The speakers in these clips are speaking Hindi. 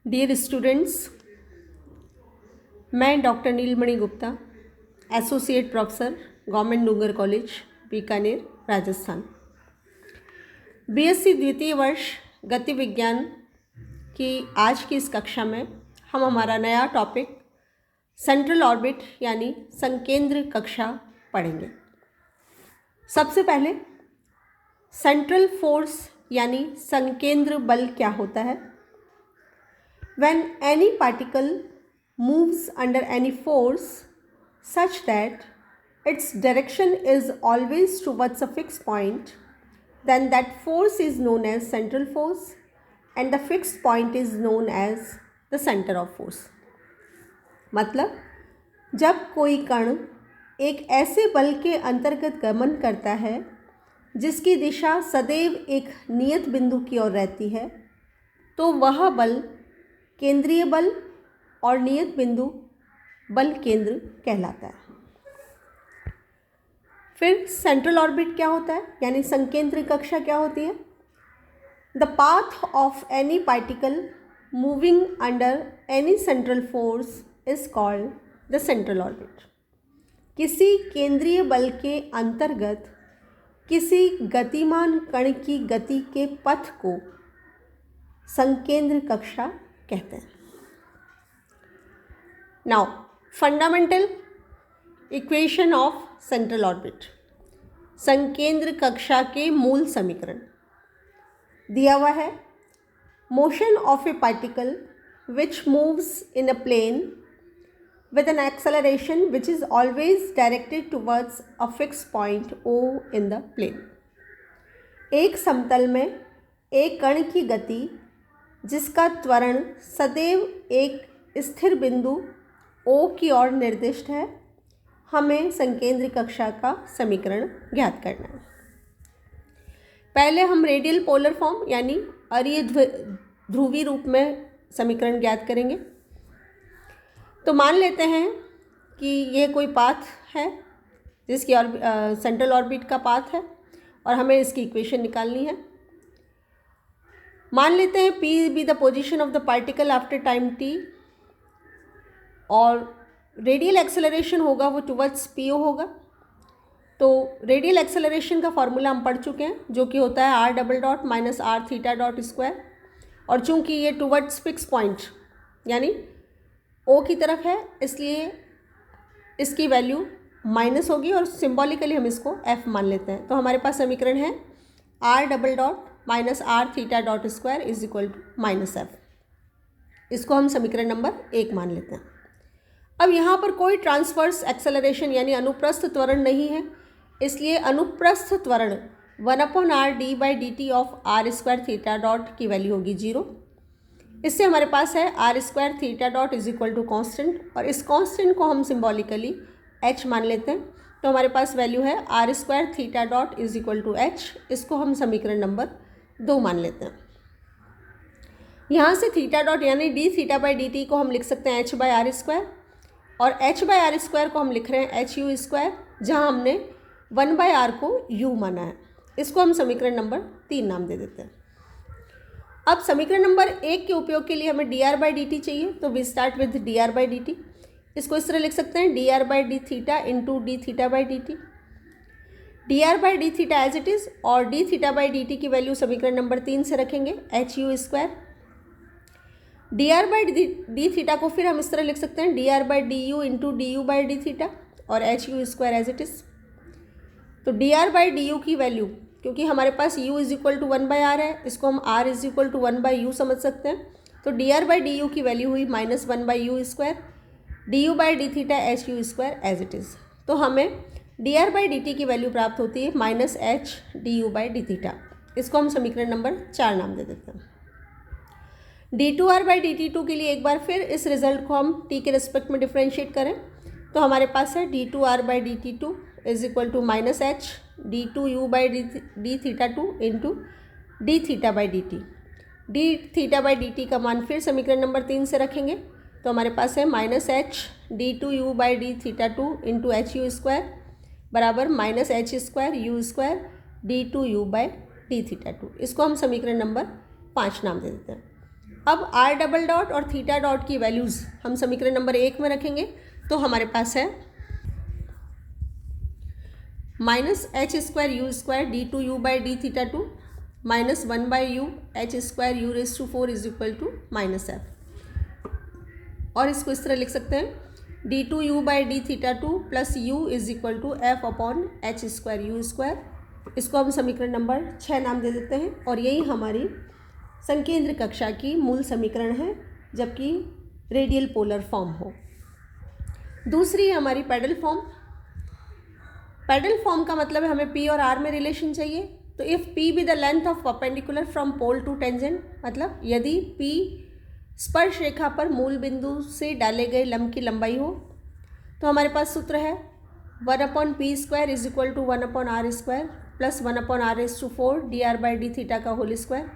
डियर स्टूडेंट्स, मैं doctor Neelmani Gupta, associate professor, government Dungar college, Bikaner, Rajasthan. BSc द्वितीय वर्ष गति विज्ञान की आज की इस कक्षा में हम हमारा नया टॉपिक सेंट्रल ऑर्बिट यानी संकेंद्र कक्षा पढ़ेंगे। सबसे पहले सेंट्रल फोर्स यानी संकेंद्र बल क्या होता है। When any particle moves under any force such that its direction is always towards a fixed point, then that force is known as central force and the fixed point is known as the center of force। मतलब जब कोई कण एक ऐसे बल के अंतर्गत गमन करता है जिसकी दिशा सदैव एक नियत बिंदु की ओर रहती है, तो वह बल केंद्रीय बल और नियत बिंदु बल केंद्र कहलाता है। फिर सेंट्रल ऑर्बिट क्या होता है यानी संकेंद्र कक्षा क्या होती है। The path of any particle moving under any central force is called the central orbit. किसी केंद्रीय बल के अंतर्गत किसी गतिमान कण की गति के पथ को संकेंद्र कक्षा कहते हैं। Now fundamental equation of central orbit, संकेंद्र कक्षा के मूल समीकरण दिया हुआ है। Motion of a particle which moves in a plane with an acceleration which is always directed towards a fixed point O in the plane। एक समतल में एक कण की गति जिसका त्वरण सदैव एक स्थिर बिंदु O की ओर निर्दिष्ट है, हमें संकेंद्र कक्षा का समीकरण ज्ञात करना है। पहले हम रेडियल पोलर फॉर्म यानी अरीय ध्रुवी रूप में समीकरण ज्ञात करेंगे। तो मान लेते हैं कि ये कोई पाथ है जिसकी सेंट्रल ऑर्बिट का पाथ है और हमें इसकी इक्वेशन निकालनी है। मान लेते हैं P be the position of the particle after time t और रेडियल एक्सेलरेशन होगा वो टुवर्ड्स PO होगा। तो रेडियल एक्सेलरेशन का फॉर्मूला हम पढ़ चुके हैं जो कि होता है r double dot minus r theta dot square, और चूंकि ये टुवर्ड्स फिक्स पॉइंट यानी O की तरफ है इसलिए इसकी वैल्यू माइनस होगी और सिंबॉलिकली हम इसको F मान लेते हैं। तो हमारे पास समीकरण है r double dot minus r theta dot square is equal to minus F। इसको हम समीकरण नंबर 1 मान लेते हैं। अब यहाँ पर कोई ट्रांसवर्स एक्सेलरेशन यानी अनुप्रस्थ त्वरण नहीं है, इसलिए अनुप्रस्थ त्वरण 1/r D by D T of r square theta dot की वैल्यू होगी 0। इससे हमारे पास है r square theta dot is equal to constant, और इस कॉन्स्टेंट को हम सिम्बॉलिकली h मान लेते हैं। तो हमारे पास वैल्यू है r square theta dot is equal to h। इसको हम समीकरण नंबर 2 मान लेते हैं। यहाँ से थीटा डॉट यानी D theta by D T को हम लिख सकते हैं h बाई आर स्क्वायर, और h बाई आर स्क्वायर को हम लिख रहे हैं h यू स्क्वायर, जहाँ हमने 1 बाई आर को u माना है। इसको हम समीकरण नंबर 3 नाम दे देते हैं। अब समीकरण नंबर 1 के उपयोग के लिए हमें D R by D t चाहिए, तो we start with d are by D t. इसको इस तरह लिख सकते हैं d are by D theta into D theta by D T. D are by D theta as it is और d theta by D T की वैल्यू समीकरण नंबर 3 से रखेंगे h you square. D are by D theta को फिर हम इस तरह लिख सकते हैं d are by d u into d you by D theta और h you square as it is. तो d are by d u की वैल्यू, क्योंकि हमारे पास u is equal to 1 by r है, इसको हम r is equal to 1 by u समझ सकते हैं। तो d are by d u की वैल्यू हुई minus 1 by u square, d you by D theta H you square as it is. तो हमें D R by D T की वैल्यू प्राप्त होती है minus H D you by D theta. इसको हम समीकरण नंबर 4 नाम दे देते हैं। D two R by D T two के लिए एक बार फिर इस रिजल्ट को हम t के रिस्पेक्ट में डिफ्रेंशिएट करें, तो हमारे पास है D two R by D T two is equal to minus H D two you by D theta two into D theta by D T. D theta by D T का मान फिर समीकरण नंबर 3 से रखेंगे, तो हमारे पास है minus H D two you by D theta two into h you square बराबर minus h square you square d two you by D theta two. इसको हम समीकरण नंबर 5 नाम दे देते हैं। अब आर डबल डॉट और थीटा डॉट की वैल्यूज़ हम समीकरण नंबर 1 में रखेंगे तो हमारे पास है -h² u² d2u/d2 -1/u h² u⁴ और इसको इस तरह लिख सकते हैं d2u/d2 प्लस u f/h²u²। इसको हम समीकरण नंबर 6 नाम दे देते हैं और यही हमारी संकेंद्र कक्षा की मूल समीकरण है जबकि रेडियल पोलर फॉर्म हो। दूसरी है हमारी पैडल फॉर्म। पैडल फॉर्म का मतलब है हमें P और R में रिलेशन चाहिए। तो if P be the length of perpendicular from pole to tangent, मतलब यदि P स्पर्श रेखा पर मूल बिंदु से डाले गए लंब की लंबाई हो तो हमारे पास सूत्र है 1/p² = 1/r² plus 1/r⁴ dr/d का होल स्क्वायर।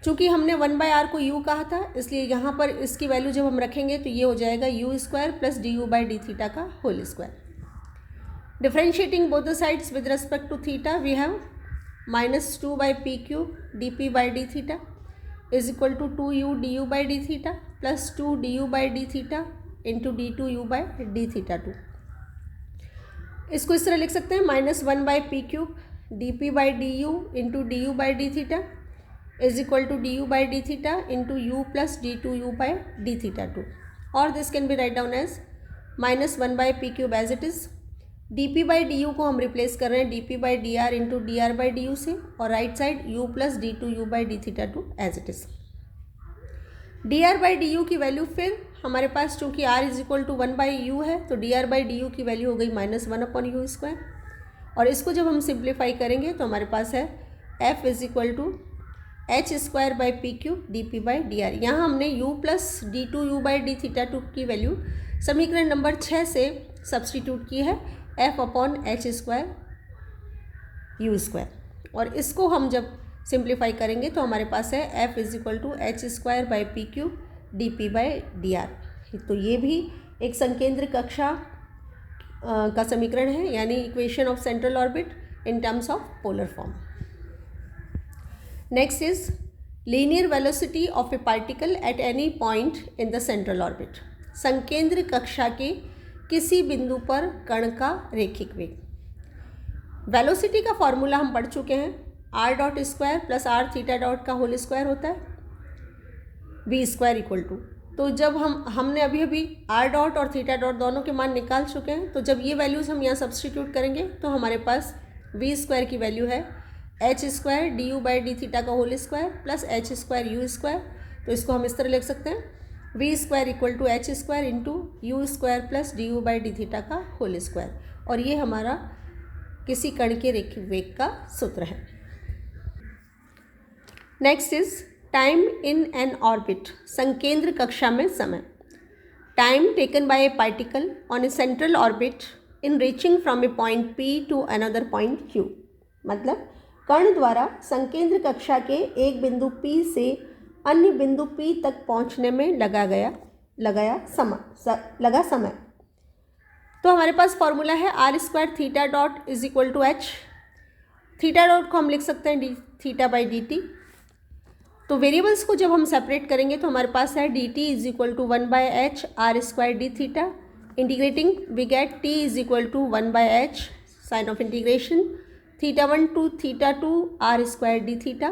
चूँकि हमने 1/r को u कहा था इसलिए यहाँ पर इसकी वैल्यू जब हम रखेंगे तो ये हो जाएगा u² प्लस du/d का whole square. Differentiating both the sides with respect to theta we have -2/p³ dp/d is equal to 2u du/d plus 2 du/d into d2u/d2। इसको इस तरह लिख सकते हैं -1/p³ dp/du into du/d is equal to du/d into u plus d2u/d2 और this can be write down as -1/p³ as it is. dp/du को हम रिप्लेस कर रहे हैं dp/dr इंटू dr/du से और right side u plus d2u/d2 as it is. dr/du की वैल्यू फिर हमारे पास चूँकि r is equal to 1/u है तो dr/du की वैल्यू हो गई -1/u²। और इसको जब हम सिंप्लीफाई करेंगे तो हमारे पास है f is equal to h²/p³ dp/dr। यहाँ हमने u प्लस d2u/d2 की वैल्यू समीकरण नंबर 6 से सब्सटीट्यूट की है f/h²u² और इसको हम जब सिंप्लीफाई करेंगे तो हमारे पास है f is equal to h²/p³ dp/dr। तो ये भी एक संकेंद्र कक्षा का समीकरण है यानी equation of central orbit in terms of polar form. Next is linear velocity of a particle at any point in the central orbit. संकेंद्र कक्षा के किसी बिंदु पर कण का रैखिक वेग। वेलोसिटी का फॉर्मूला हम पढ़ चुके हैं r.² प्लस r⁻ का होल स्क्वायर होता है v² इक्वल टू। तो जब हमने अभी r डॉट और θ डॉट दोनों के मान निकाल चुके हैं तो जब ये वैल्यूज़ हम यहाँ सब्सटीट्यूट करेंगे तो हमारे पास v² की वैल्यू है h² du/d का होल स्क्वायर प्लस h²u²। तो इसको हम इस तरह लिख सकते हैं v² equal to h² into u² plus du/d का होल स्क्वायर और ये हमारा किसी कण के रैखिक वेग का सूत्र है। Next is time in an orbit. संकेंद्र कक्षा में समय। Time taken by a particle on a central orbit in reaching from a point P to another point Q। मतलब कण द्वारा संकेंद्र कक्षा के एक बिंदु P से अन्य बिंदु P तक पहुंचने में लगा समय। तो हमारे पास फॉर्मूला है r² theta dot is equal to h। Theta dot को हम लिख सकते हैं dθ/dt। तो वेरिएबल्स को जब हम सेपरेट करेंगे तो हमारे पास है dt is equal to 1/h r² dθ। Integrating we get t is equal to 1/h sign of integration θ1 to θ2 r² dθ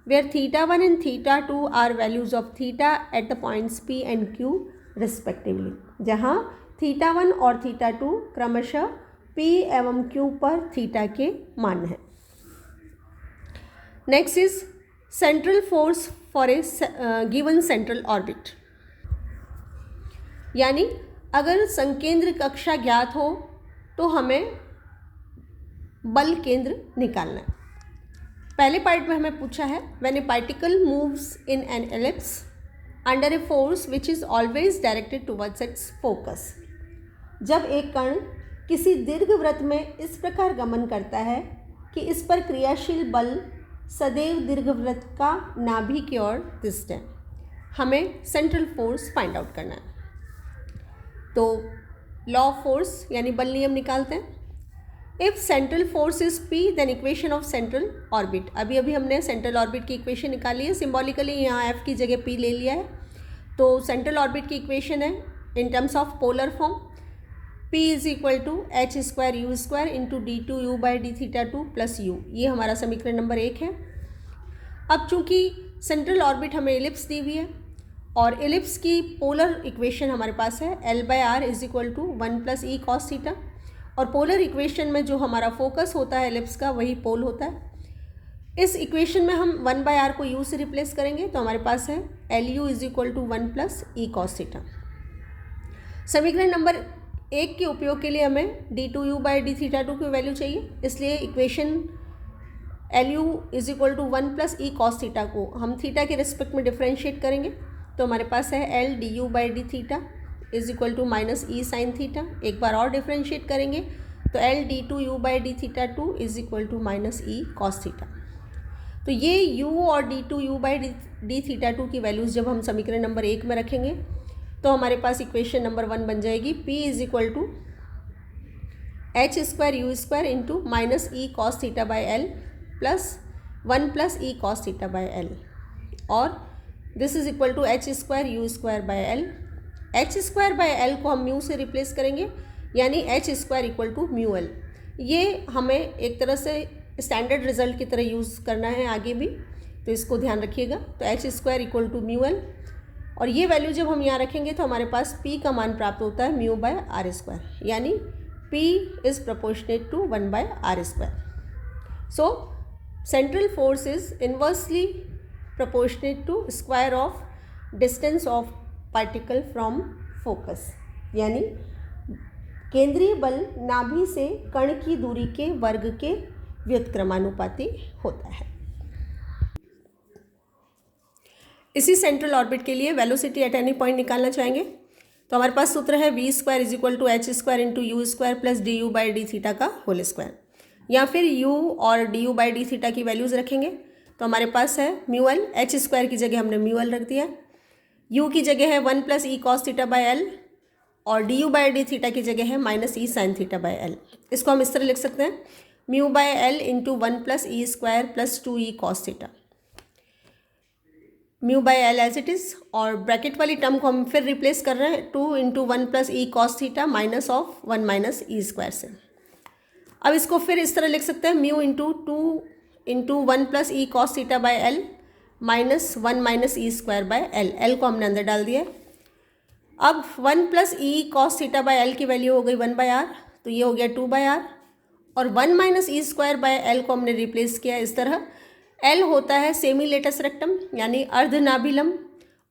where θ1 and θ2 are values of theta at the points P and Q respectively। जहाँ θ1 और θ2 क्रमशः P एवं Q पर थीटा के मान हैं। Next is central force for a given central orbit. यानी अगर संकेंद्र कक्षा ज्ञात हो तो हमें बल केंद्र निकालना है। पहले पार्ट में हमें पूछा है when a particle moves in an ellipse under a force which is always directed towards it's focus. जब एक कण किसी दीर्घवृत्त में इस प्रकार गमन करता है कि इस पर क्रियाशील बल सदैव दीर्घवृत्त का नाभि की ओर दिष्ट है, हमें सेंट्रल फोर्स फाइंड आउट करना है। तो लॉ ऑफ फोर्स यानी बल नियम निकालते हैं। If central force is P then equation of central orbit. अभी अभी हमने सेंट्रल ऑर्बिट की इक्वेशन निकाली है, सिम्बॉलिकली यहाँ F की जगह P ले लिया है। तो सेंट्रल ऑर्बिट की इक्वेशन है in terms of polar form, P is equal to H square you square into d2u by D theta 2 plus U. ये हमारा समीकरण नंबर 1 है। अब चूंकि सेंट्रल ऑर्बिट हमें एलिप्स दी हुई है और एलिप्स की पोलर इक्वेशन हमारे पास है L/R is equal to 1 plus E cos theta, और पोलर इक्वेशन में जो हमारा फोकस होता है एलिप्स का वही पोल होता है। इस इक्वेशन में हम 1/r को u से रिप्लेस करेंगे तो हमारे पास है Lu is equal to 1 plus E cos theta. समीकरण नंबर 1 के उपयोग के लिए हमें d2u बाई डी थीटा 2 की वैल्यू चाहिए, इसलिए equation Lu is equal to 1 plus E cos theta को हम थीटा के रिस्पेक्ट में डिफ्रेंशिएट करेंगे तो हमारे पास है L du by D theta is equal to minus E sine theta. एक बार और डिफ्रेंशिएट करेंगे तो L d2u by D theta 2 is equal to minus E cos theta. तो ये u और d2u बाई डी थीटा 2 की वैल्यूज़ जब हम समीकरण नंबर 1 में रखेंगे तो हमारे पास इक्वेशन नंबर 1 बन जाएगी P is equal to H square you square into minus E cos theta by l plus 1 plus E cos theta by l, और this is equal to H square you square by l. H square by l को हम म्यू से रिप्लेस करेंगे यानी h square equal to mu l. ये हमें एक तरह से स्टैंडर्ड रिजल्ट की तरह यूज़ करना है आगे भी, तो इसको ध्यान रखिएगा। तो H square equal to mu L, और ये वैल्यू जब हम यहाँ रखेंगे तो हमारे पास P का मान प्राप्त होता है म्यू बाय आर स्क्वायर, यानी P is proportionate to 1 by R square. So central force is inversely proportionate to square of distance of particle from focus, यानी केंद्रीय बल नाभि से कण की दूरी के वर्ग के व्युत्क्रमानुपाती होता है। इसी सेंट्रल ऑर्बिट के लिए वेलोसिटी एट एनी पॉइंट निकालना चाहेंगे तो हमारे पास सूत्र है v square is equal to H square into U square plus D you by D theta का होल स्क्वायर, या फिर u और D you by D theta की वैल्यूज़ रखेंगे तो हमारे पास है म्यू एल। एच स्क्वायर की जगह हमने म्यू एल रख दिया, u की जगह है 1 plus E cos theta by l, और D you by D theta की जगह है minus E sine theta by l. इसको हम इस तरह लिख सकते हैं mu by l into 1 plus e square plus 2 e cos theta, mu by l as it is, और ब्रैकेट वाली टर्म को हम फिर रिप्लेस कर रहे हैं 2 into 1 plus E cos theta minus of 1 minus e square से। अब इसको फिर इस तरह लिख सकते हैं mu into 2 into 1 plus E cos theta by L minus 1 minus e square by L. L को हमने अंदर डाल दिया है। अब 1 plus E cos theta by l की वैल्यू हो गई 1 बाई आर, तो ये हो गया 2 बाई आर, और 1 minus e square by l को हमने रिप्लेस किया इस तरह। एल होता है सेमी लेटस रेक्टम यानी अर्धनाभिलंब,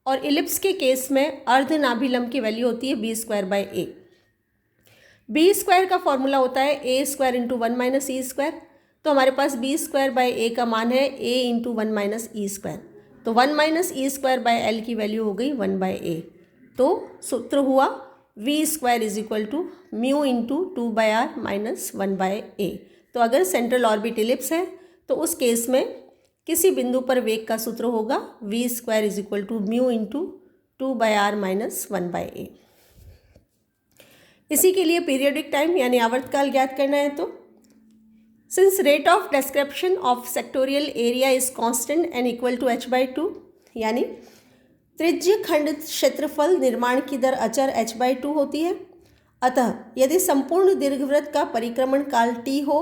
और इलिप्स के केस में अर्धनाभिलंब की वैल्यू होती है b square by a. B square का फॉर्मूला होता है a square into 1 minus e square, तो हमारे पास बी स्क्वायर बाई ए का मान है a into 1 minus e square, तो 1 minus e square by l की वैल्यू हो गई 1 बाई ए। तो सूत्र हुआ v square is equal to mu into 2 by r minus 1 by a. तो अगर सेंट्रल ऑर्बिट इलिप्स है तो उस केस में किसी बिंदु पर वेग का सूत्र होगा v square is equal to mu into 2 by r minus 1 by a. इसी के लिए पीरियोडिक टाइम यानी आवर्तकाल ज्ञात करना है तो since rate of description of sectorial area is constant and equal to h by 2, यानी त्रिज्य खंड क्षेत्रफल निर्माण की दर अचर h बाई 2 होती है, अतः यदि संपूर्ण दीर्घवृत्त का परिक्रमण काल t हो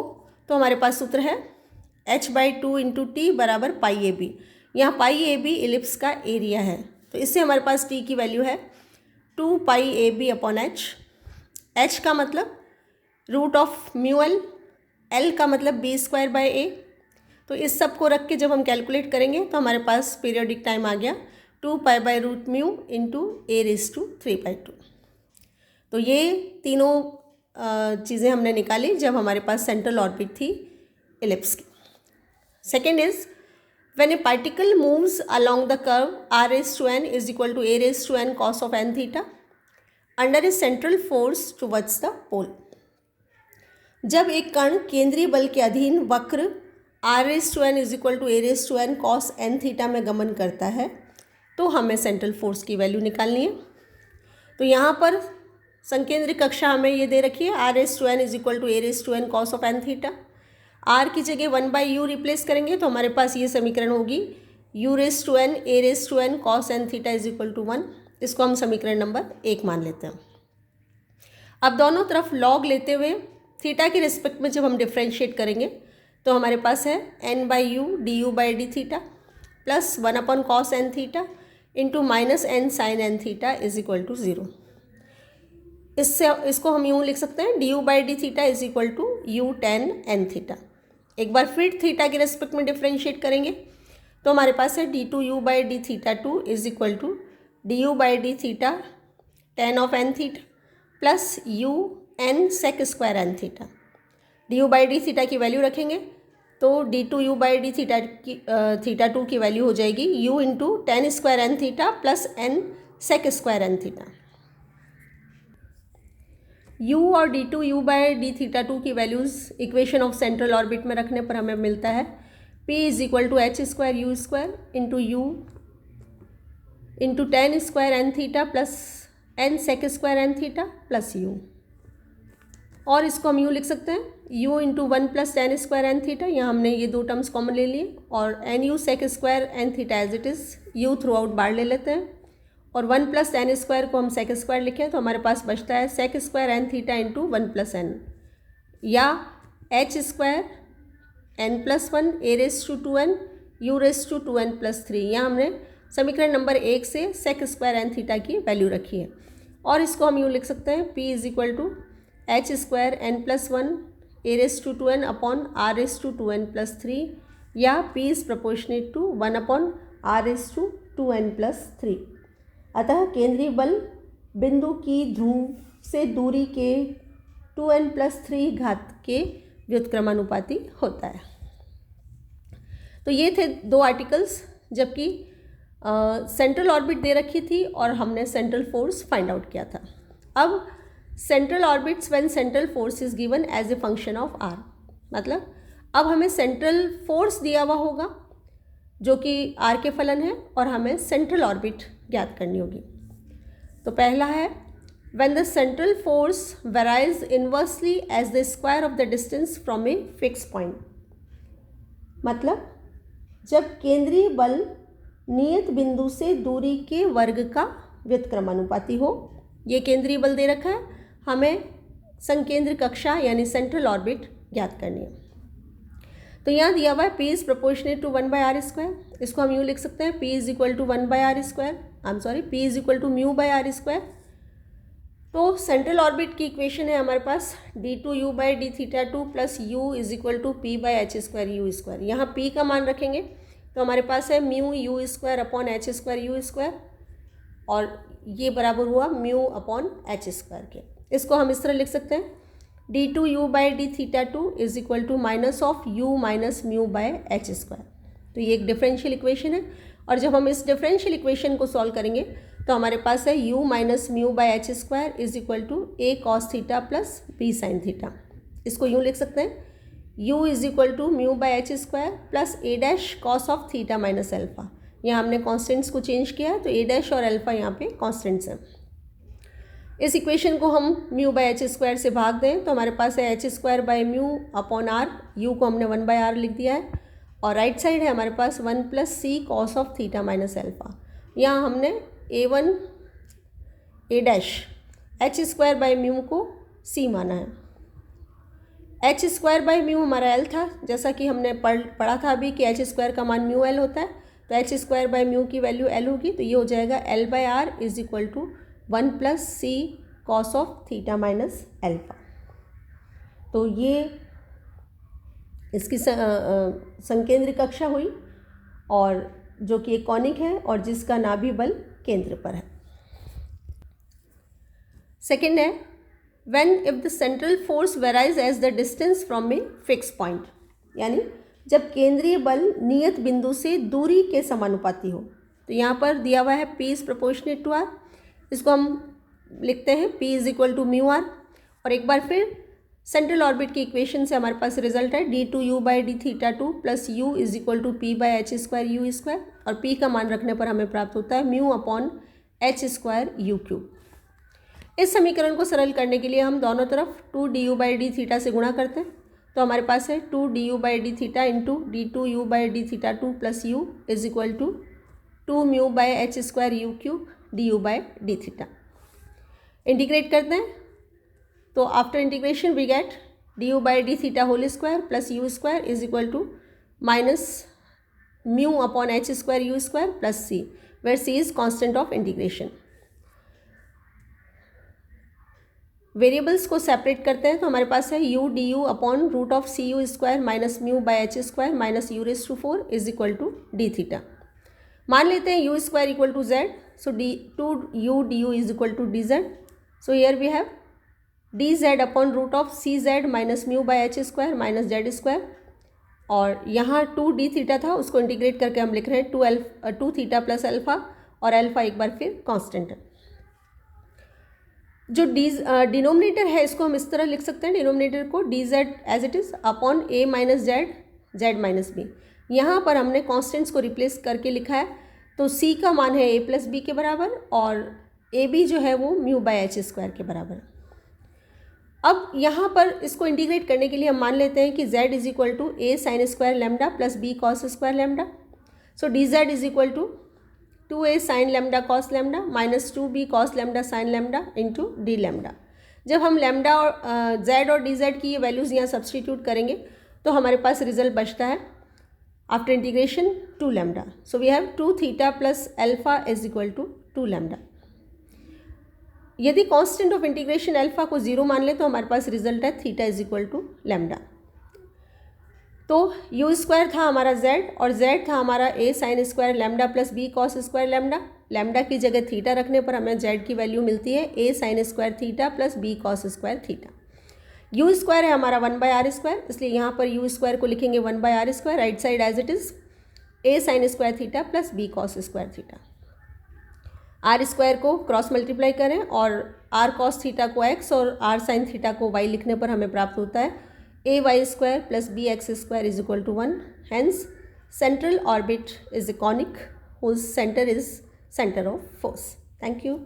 तो हमारे पास सूत्र है h बाई 2 इंटू टी बराबर पाई ए बी। यहाँ पाई ए बी इलिप्स का एरिया है, तो इससे हमारे पास t की वैल्यू है 2 पाई ए बी अपॉन एच। h का मतलब root of mu l, l का मतलब बी स्क्वायर बाई ए। तो इस सब को रख के जब हम कैलकुलेट करेंगे तो हमारे पास पीरियोडिक टाइम आ गया 2 pi by root mu into a raise to 3 by 2। तो ये तीनों चीज़ें हमने निकाली जब हमारे पास सेंट्रल ऑर्बिट थी इलिप्स की। Second is when a particle moves along the curve r raise to N is equal to A raise to N cos of n theta under a central force towards the pole. जब एक कण केंद्रीय बल के अधीन वक्र r raise to N is equal to A raise to N cos N theta में गमन करता है तो हमें सेंट्रल फोर्स की वैल्यू निकालनी है। तो यहाँ पर संकेंद्रिक कक्षा हमें ये दे रखी है r⁴n is equal to a⁴n cos of n theta. r की जगह 1/u रिप्लेस करेंगे तो हमारे पास ये समीकरण होगी u⁴n a⁴n cos n theta is equal to 1। इसको हम समीकरण नंबर 1 मान लेते हैं। अब दोनों तरफ लॉग लेते हुए थीटा के रिस्पेक्ट में जब हम डिफ्रेंशिएट करेंगे तो हमारे पास है n/u du/d theta plus 1/cos n theta into minus n sin n theta is equal to 0। इसको हम यूँ लिख सकते हैं du/d theta is equal to u tan n theta. एक बार फिर थीटा के रेस्पेक्ट में डिफ्रेंशिएट करेंगे तो हमारे पास है d2u/d theta 2 is equal to du/d theta tan of n theta plus u n sec square n theta. du/d theta की वैल्यू रखेंगे तो d2u/d थीटा 2 की वैल्यू हो जाएगी u into tan square n theta plus n sec square n theta. u और d2u/d थीटा 2 की values equation of central orbit में रखने पर हमें मिलता है p is equal to h square u square into u into tan square n theta plus n sec square n theta plus u। और इसको हम यूँ लिख सकते हैं u into 1 plus tan square n theta, यहाँ हमने ये दो टर्म्स कॉमन ले लिए, और nu sec square n theta as it is u through out बाहर ले लेते हैं, और 1 प्लस tan स्क्वायर को हम sec स्क्वायर लिखें तो हमारे पास बचता है sec square n theta into 1 plus n, या h square n plus 1 a⁴2n u⁴2n plus 3। यहाँ हमने समीकरण नंबर 1 से sec स्क्वायर n थीटा की वैल्यू रखी है, और इसको हम यूँ लिख सकते हैं p is equal to h square n plus 1 a⁴2n upon r⁴2n plus 3, या p is proportionate to 1 upon r⁴2n plus 3। अतः केंद्रीय बल बिंदु की ध्रुव से दूरी के 2n प्लस 3 घात के व्युत्क्रमानुपाती होता है। तो ये थे दो आर्टिकल्स, जबकि सेंट्रल ऑर्बिट दे रखी थी और हमने सेंट्रल फोर्स फाइंड आउट किया था। अब central orbits when central force is given as a function of r, मतलब अब हमें सेंट्रल फोर्स दिया हुआ होगा जो कि r के फलन है, और हमें सेंट्रल ऑर्बिट ज्ञात करनी होगी। तो पहला है when the central force varies inversely as the square of the distance from a fix point, मतलब जब केंद्रीय बल नियत बिंदु से दूरी के वर्ग का व्युत्क्रमानुपाती हो। ये केंद्रीय बल दे रखा है, हमें संकेंद्र कक्षा यानी सेंट्रल ऑर्बिट ज्ञात करनी है। तो यहाँ दिया हुआ है p is proportionate to 1/r²। इसको हम यूँ लिख सकते हैं p is equal to 1/r², p is equal to μ/r²। तो सेंट्रल ऑर्बिट की इक्वेशन है हमारे पास d2u/d theta 2 plus u is equal to p/h² u²। यहाँ p का मान रखेंगे तो हमारे पास है μu² अपॉन h²u², और ये बराबर हुआ μ अपॉन h² के। इसको हम इस तरह लिख सकते हैं d2u/d theta 2 is equal to minus of u minus μ/h²। तो ये एक डिफरेंशियल इक्वेशन है, और जब हम इस डिफरेंशियल इक्वेशन को सॉल्व करेंगे तो हमारे पास है u minus μ/h² is equal to a cos theta plus b sin theta. इसको यूँ लिख सकते हैं u is equal to μ/h² plus a dash cos of theta minus alpha. यहाँ हमने कॉन्स्टेंट्स को चेंज किया है तो a डैश और अल्फ़ा यहाँ पे कॉन्स्टेंट्स हैं। इस इक्वेशन को हम μ/h² से भाग दें तो हमारे पास है h²/μ अपॉन r, u को हमने 1/r लिख दिया है, और राइट साइड है हमारे पास 1 plus c cos of theta minus alpha. यहाँ हमने a1 a डैश h²/μ को c माना है। h²/μ हमारा l था, जैसा कि हमने पढ़ा था अभी कि h² का मान μl होता है, तो h²/μ की वैल्यू l होगी, तो ये हो जाएगा l/r is equal to 1 plus c cos of theta minus alpha. तो ये इसकी संकेंद्रिक कक्षा हुई, और जो कि एक कॉनिक है और जिसका नाभि बल केंद्र पर है। सेकेंड है when if the central force varies as the distance from a fix point, यानी जब केंद्रीय बल नियत बिंदु से दूरी के समानुपाती हो। तो यहाँ पर दिया हुआ है p is proportionate to r, इसको हम लिखते हैं p is equal to μr, और एक बार फिर सेंट्रल ऑर्बिट की इक्वेशन से हमारे पास रिजल्ट है d2u/d theta 2 plus u is equal to p/h² u², और p का मान रखने पर हमें प्राप्त होता है μ अपॉन h² u³। इस समीकरण को सरल करने के लिए हम दोनों तरफ 2du/d से गुणा करते हैं, तो हमारे पास है 2du/d into d2u/d2 plus u is equal to 2μh²u³ du/d। Integrate करते हैं, तो after integration we get du/d whole square plus u² is equal to minus μ/h² plus c, where c is constant of integration. Variables को सेपरेट करते हैं, तो हमारे पास है u du/√cu² minus μ/h² minus u⁴ is equal to d। मान लेते हैं u² equal to z, so d2u du is equal to dz। So here we have dz/√cz minus μ/h² minus z², और यहाँ 2d था, उसको इंटीग्रेट करके हम लिख रहे हैं 2θ प्लस अल्फा, और अल्फा एक बार फिर कांस्टेंट है। जो डिनोमिनेटर है इसको हम इस तरह लिख सकते हैं, डिनोमिनेटर को dz as it is upon a minus z minus b। यहाँ पर हमने कॉन्स्टेंट्स को रिप्लेस करके लिखा है, तो c का मान है a प्लस बी के बराबर, और ए बी जो है वो μ/h² के बराबर। अब यहाँ पर इसको इंटीग्रेट करने के लिए हम मान लेते हैं कि z is equal to a sine square lambda plus b cos square lambda. So dz is equal to 2a sine lambda cos lambda minus 2b cos lambda sine lambda into D lambda. जब हम लैम्डा और z और dz की ये वैल्यूज़ यहाँ सब्सटीट्यूट करेंगे तो हमारे पास रिजल्ट बचता है after integration 2 lambda. So we have 2θ plus alpha is equal to 2 lambda. यदि कांस्टेंट ऑफ इंटीग्रेशन अल्फा को 0 मान ले तो हमारे पास रिजल्ट है θ इज इक्वल टू लैम्डा। तो u² था हमारा z, और z था हमारा a sine square lambda plus b cos square lambda. Lambda की जगह θ रखने पर हमें z की वैल्यू मिलती है a sine square θ plus b cos square θ। u² है हमारा 1/r², इसलिए यहाँ पर u² को लिखेंगे 1/r², right side as it is a sine square θ plus b cos square θ। r² को क्रॉस मल्टीप्लाई करें और r cos θ को x और r sin θ को y लिखने पर हमें प्राप्त होता है ay² plus bx² is equal to 1। Hence central orbit is a conic whose centre is centre of force. Thank you.